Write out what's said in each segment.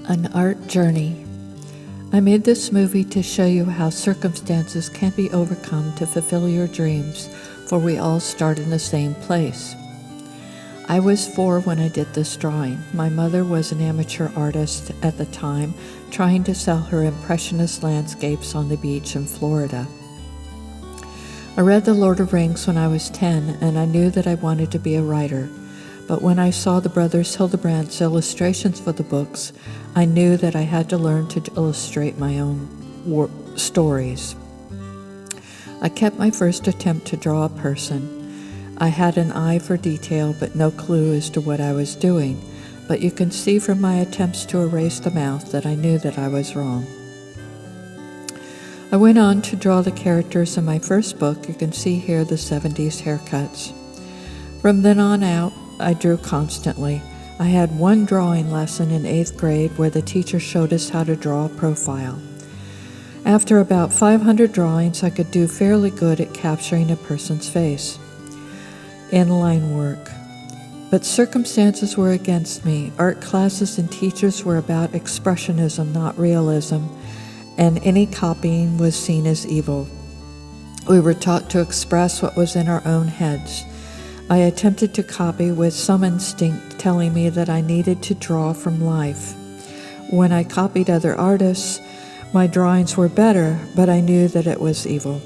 An art journey. I made this movie to show you how circumstances can be overcome to fulfill your dreams, for we all start in the same place. I was 4 when I did this drawing. My mother was an amateur artist at the time, trying to sell her impressionist landscapes on the beach in Florida. I read The Lord of the Rings when I was 10, and I knew that I wanted to be a writer. But when I saw the brothers Hildebrandt's illustrations for the books, I knew that I had to learn to illustrate my own stories. I kept my first attempt to draw a person. I had an eye for detail, but no clue as to what I was doing. But you can see from my attempts to erase the mouth that I knew that I was wrong. I went on to draw the characters in my first book. You can see here the 70s haircuts. From then on out, I drew constantly. I had one drawing lesson in 8th grade where the teacher showed us how to draw a profile. After about 500 drawings, I could do fairly good at capturing a person's face. Inline work. But circumstances were against me. Art classes and teachers were about expressionism, not realism, and any copying was seen as evil. We were taught to express what was in our own heads. I attempted to copy with some instinct telling me that I needed to draw from life. When I copied other artists, my drawings were better, but I knew that it was evil.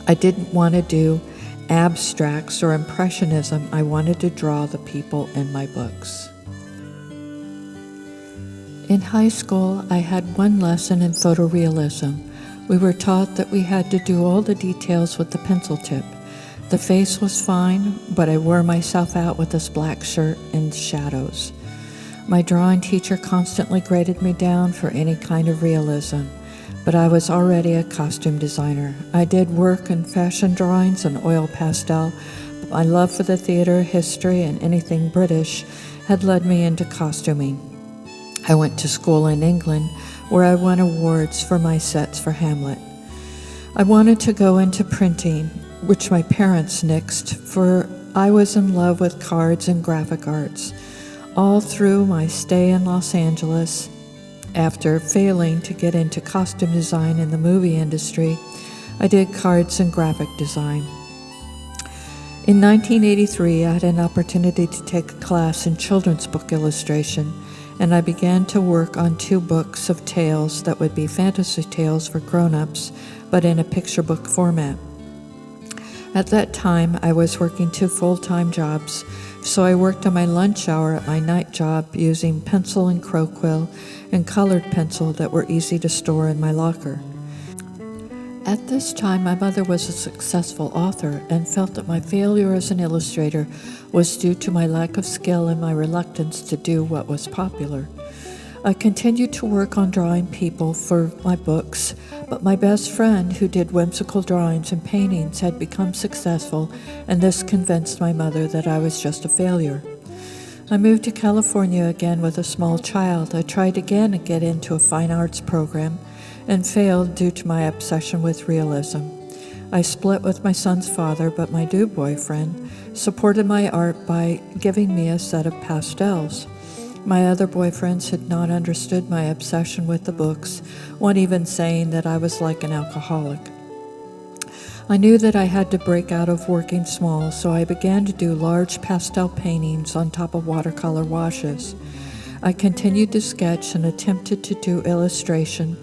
I didn't want to do abstracts or impressionism. I wanted to draw the people in my books. In high school, I had one lesson in photorealism. We were taught that we had to do all the details with the pencil tip. The face was fine, but I wore myself out with this black shirt and shadows. My drawing teacher constantly graded me down for any kind of realism, but I was already a costume designer. I did work in fashion drawings and oil pastel, but my love for the theater, history, and anything British had led me into costuming. I went to school in England, where I won awards for my sets for Hamlet. I wanted to go into printing, which my parents nixed, for I was in love with cards and graphic arts. All through my stay in Los Angeles, after failing to get into costume design in the movie industry, I did cards and graphic design. In 1983, I had an opportunity to take a class in children's book illustration, and I began to work on 2 books of tales that would be fantasy tales for grown-ups, but in a picture book format. At that time, I was working 2 full-time jobs, so I worked on my lunch hour at my night job using pencil and crow quill and colored pencil that were easy to store in my locker. At this time, my mother was a successful author and felt that my failure as an illustrator was due to my lack of skill and my reluctance to do what was popular. I continued to work on drawing people for my books, but my best friend, who did whimsical drawings and paintings, had become successful, and this convinced my mother that I was just a failure. I moved to California again with a small child. I tried again to get into a fine arts program and failed due to my obsession with realism. I split with my son's father, but my new boyfriend supported my art by giving me a set of pastels. My other boyfriends had not understood my obsession with the books, one even saying that I was like an alcoholic. I knew that I had to break out of working small, so I began to do large pastel paintings on top of watercolor washes. I continued to sketch and attempted to do illustration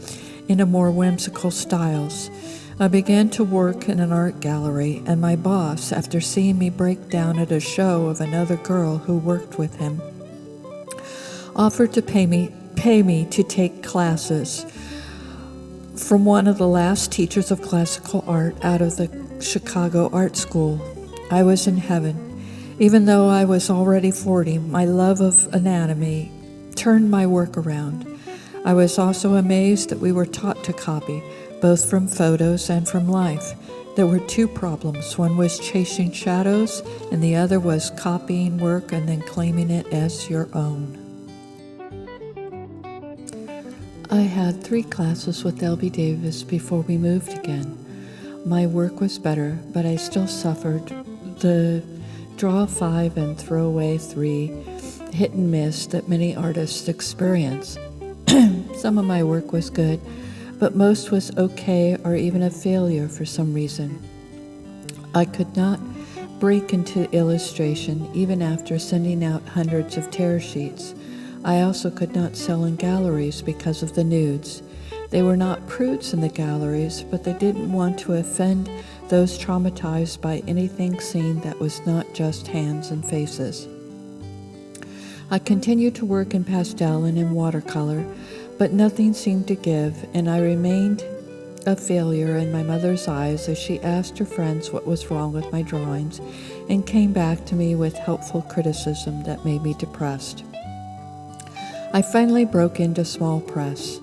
in a more whimsical styles. I began to work in an art gallery, and my boss, after seeing me break down at a show of another girl who worked with him, offered to pay me to take classes from one of the last teachers of classical art out of the Chicago Art School. I was in heaven. Even though I was already 40, my love of anatomy turned my work around. I was also amazed that we were taught to copy, both from photos and from life. There were 2 problems. One was chasing shadows, and the other was copying work and then claiming it as your own. I had 3 classes with L.B. Davis before we moved again. My work was better, but I still suffered the draw 5 and throw away 3 hit and miss that many artists experience. Some of my work was good, but most was okay or even a failure for some reason. I could not break into illustration even after sending out hundreds of tear sheets. I also could not sell in galleries because of the nudes. They were not prudes in the galleries, but they didn't want to offend those traumatized by anything seen that was not just hands and faces. I continued to work in pastel and in watercolor, but nothing seemed to give, and I remained a failure in my mother's eyes as she asked her friends what was wrong with my drawings and came back to me with helpful criticism that made me depressed. I finally broke into small press.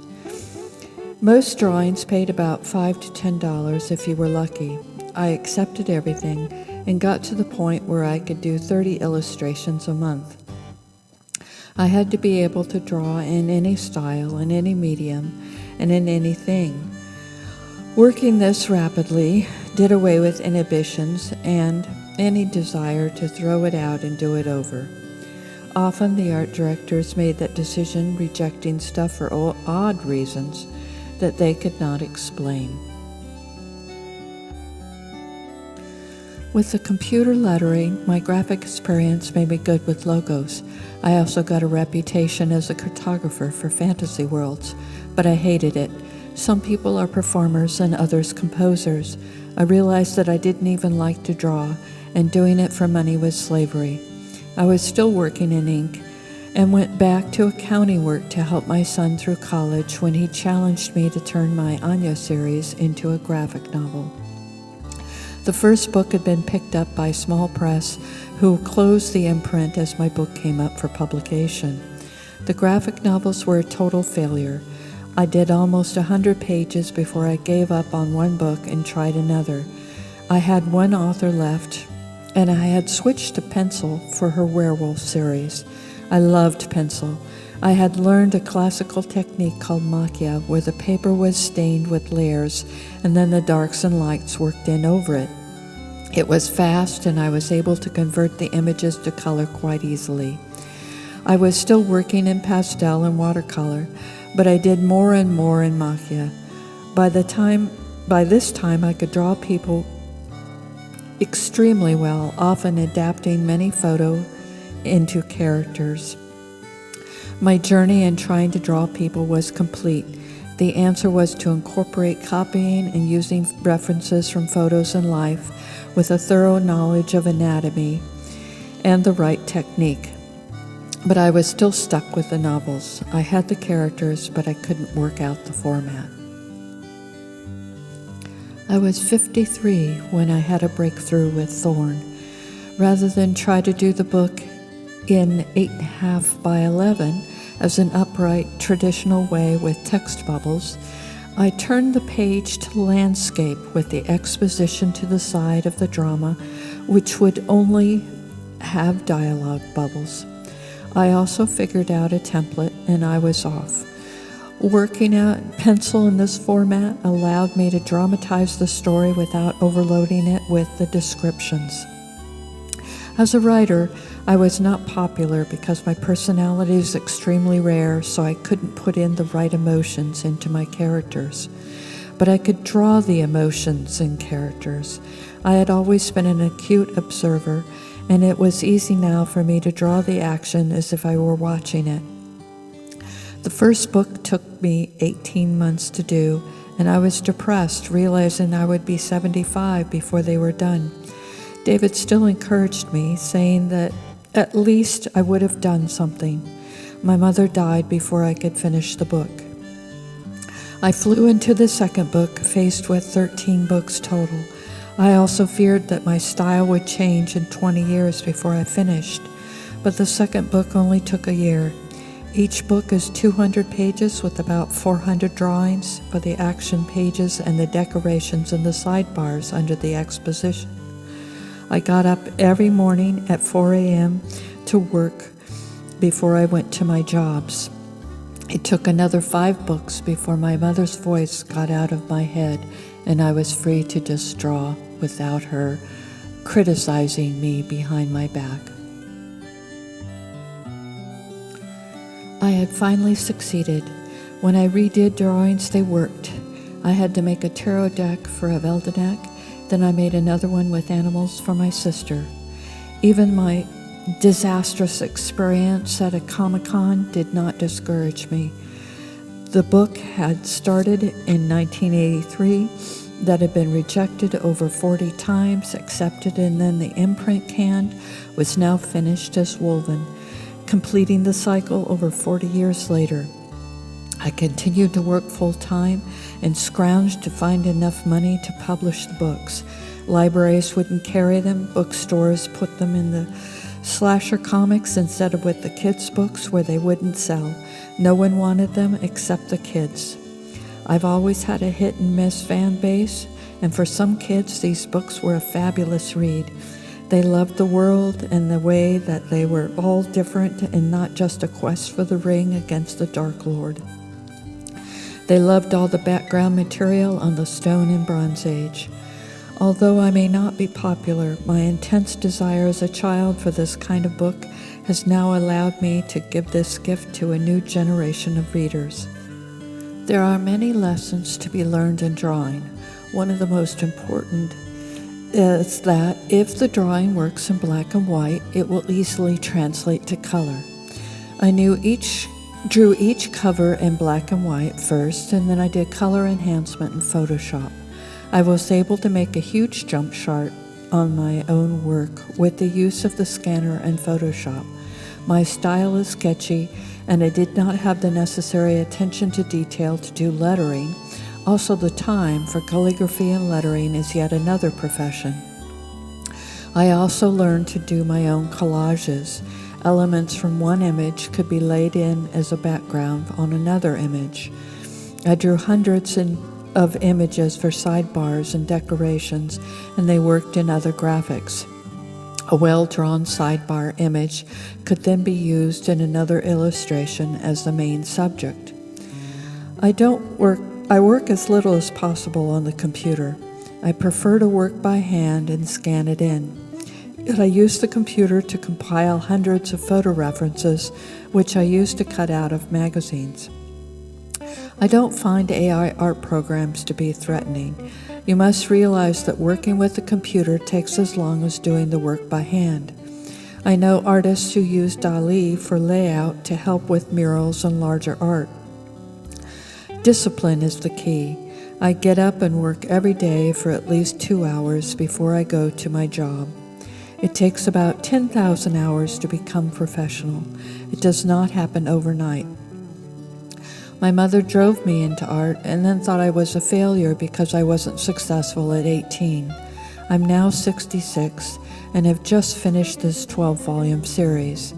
Most drawings paid about $5 to $10 if you were lucky. I accepted everything and got to the point where I could do 30 illustrations a month. I had to be able to draw in any style, in any medium, and in anything. Working this rapidly did away with inhibitions and any desire to throw it out and do it over. Often the art directors made that decision, rejecting stuff for odd reasons that they could not explain. With the computer lettering, my graphic experience made me good with logos. I also got a reputation as a cartographer for fantasy worlds, but I hated it. Some people are performers and others composers. I realized that I didn't even like to draw, and doing it for money was slavery. I was still working in ink and went back to accounting work to help my son through college when he challenged me to turn my Anieth series into a graphic novel. The first book had been picked up by small press, who closed the imprint as my book came up for publication. The graphic novels were a total failure. I did almost 100 pages before I gave up on one book and tried another. I had one author left, and I had switched to pencil for her werewolf series. I loved pencil. I had learned a classical technique called macchia, where the paper was stained with layers and then the darks and lights worked in over it. It was fast, and I was able to convert the images to color quite easily. I was still working in pastel and watercolor, but I did more and more in macchia. By this time, I could draw people extremely well, often adapting many photos into characters. My journey in trying to draw people was complete. The answer was to incorporate copying and using references from photos and life with a thorough knowledge of anatomy and the right technique. But I was still stuck with the novels. I had the characters, but I couldn't work out the format. I was 53 when I had a breakthrough with Thorn. Rather than try to do the book in 8.5 by 11 as an upright, traditional way with text bubbles, I turned the page to landscape with the exposition to the side of the drama, which would only have dialogue bubbles. I also figured out a template, and I was off. Working out pencil in this format allowed me to dramatize the story without overloading it with the descriptions. As a writer, I was not popular because my personality is extremely rare, so I couldn't put in the right emotions into my characters. But I could draw the emotions in characters. I had always been an acute observer, and it was easy now for me to draw the action as if I were watching it. The first book took me 18 months to do, and I was depressed, realizing I would be 75 before they were done. David still encouraged me, saying that at least I would have done something. My mother died before I could finish the book. I flew into the second book, faced with 13 books total. I also feared that my style would change in 20 years before I finished, but the second book only took a year. Each book is 200 pages with about 400 drawings for the action pages and the decorations and the sidebars under the exposition. I got up every morning at 4 a.m. to work before I went to my jobs. It took another 5 books before my mother's voice got out of my head and I was free to just draw without her criticizing me behind my back. I had finally succeeded. When I redid drawings, they worked. I had to make a tarot deck for a Veldeneck, then I made another one with animals for my sister. Even my disastrous experience at a Comic-Con did not discourage me. The book had started in 1983, that had been rejected over 40 times, accepted, and then the imprint canned, was now finished as woven, completing the cycle over 40 years later. I continued to work full-time and scrounged to find enough money to publish the books. Libraries wouldn't carry them. Bookstores put them in the slasher comics instead of with the kids' books where they wouldn't sell. No one wanted them except the kids. I've always had a hit-and-miss fan base, and for some kids, these books were a fabulous read. They loved the world and the way that they were all different and not just a quest for the ring against the Dark Lord. They loved all the background material on the Stone and Bronze Age. Although I may not be popular, my intense desire as a child for this kind of book has now allowed me to give this gift to a new generation of readers. There are many lessons to be learned in drawing. One of the most important is that if the drawing works in black and white, it will easily translate to color. I drew each cover in black and white first, and then I did color enhancement in Photoshop. I was able to make a huge jump chart on my own work with the use of the scanner and Photoshop. My style is sketchy, and I did not have the necessary attention to detail to do lettering. Also, the time for calligraphy and lettering is yet another profession. I also learned to do my own collages. Elements from one image could be laid in as a background on another image. I drew hundreds of images for sidebars and decorations, and they worked in other graphics. A well-drawn sidebar image could then be used in another illustration as the main subject. I work as little as possible on the computer. I prefer to work by hand and scan it in. Yet I use the computer to compile hundreds of photo references, which I use to cut out of magazines. I don't find AI art programs to be threatening. You must realize that working with the computer takes as long as doing the work by hand. I know artists who use DALL-E for layout to help with murals and larger art. Discipline is the key. I get up and work every day for at least 2 hours before I go to my job. It takes about 10,000 hours to become professional. It does not happen overnight. My mother drove me into art and then thought I was a failure because I wasn't successful at 18. I'm now 66 and have just finished this 12-volume series.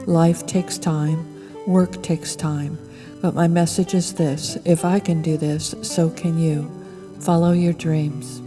Life takes time, work takes time, but my message is this: if I can do this, so can you. Follow your dreams.